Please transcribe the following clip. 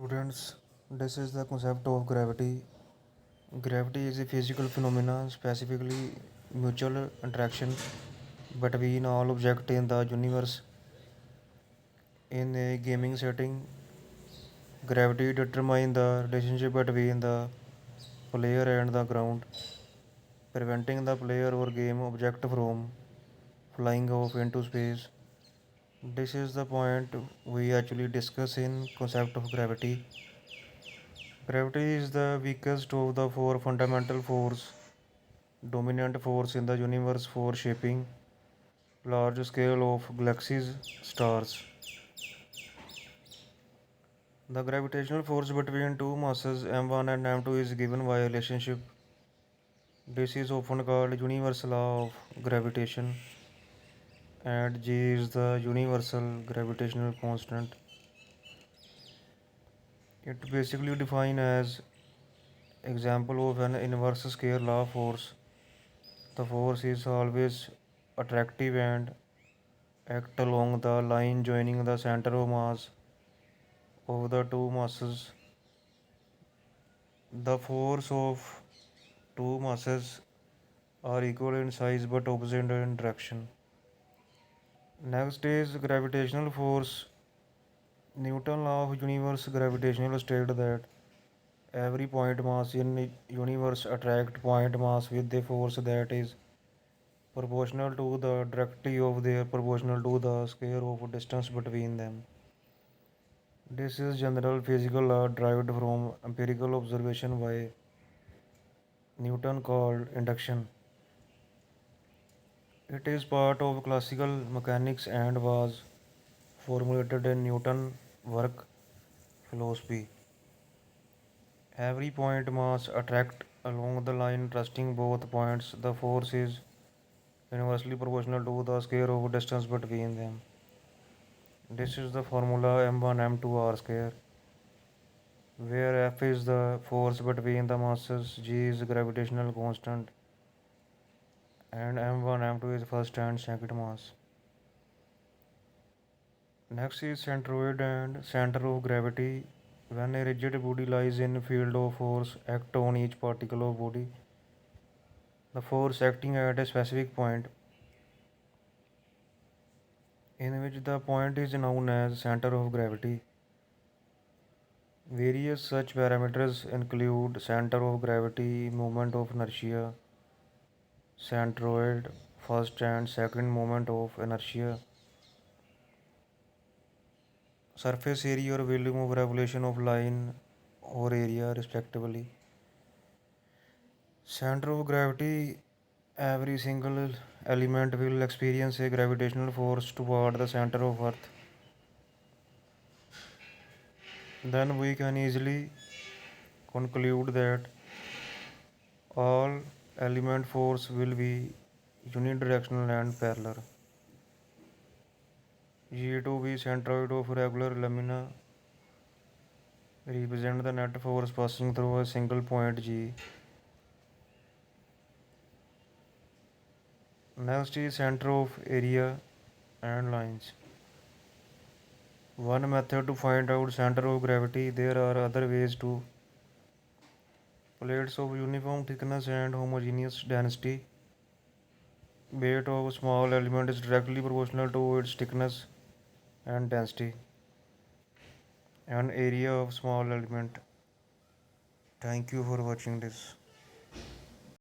Students, this is the concept of gravity. Gravity is a physical phenomenon, specifically mutual interaction between all objects in the universe. In a gaming setting, gravity determines the relationship between the player and the ground, preventing the player or game object from flying off into space. This is the point we actually discuss in concept of gravity. Gravity is the weakest of the four fundamental forces dominant force in the universe for shaping large scale of galaxies, stars. The gravitational force between two masses m1 and m2 is given by a relationship. This is often called universal law of gravitation, and G is the universal gravitational constant. It basically defined as example of an inverse scalar force. The force is always attractive and act along the line joining the center of mass of the two masses. The force of two masses are equal in size but opposite in direction. Next is gravitational force. Newton law of universe gravitational state that every point mass in universe attract point mass with a force that is proportional to the directly of their proportional to the square of distance between them. This is general physical law derived from empirical observation by Newton called induction. It is part of classical mechanics and was formulated in Newton's work philosophy. Every point mass attract along the line trusting both points. The force is inversely proportional to the square of distance between them. This is the formula m1 m2 r square, where F is the force between the masses, G is gravitational constant, and m1 m2 is first and second mass. Next is centroid and center of gravity. When a rigid body lies in field of force act on each particle of body, the force acting at a specific point in which the point is known as center of gravity. Various such parameters include center of gravity, moment of inertia, centroid, first and second moment of inertia, surface area or volume of revolution of line or area respectively. Center of gravity, every single element will experience a gravitational force toward the center of earth. Then we can easily conclude that all element force will be unidirectional and parallel. G2B centroid of regular lamina represent the net force passing through a single point G. Next is center of area and lines. One method to find out center of gravity. There are other ways too. Plates of uniform thickness and homogeneous density. Weight of small element is directly proportional to its thickness and density. And area of small element. Thank you for watching this.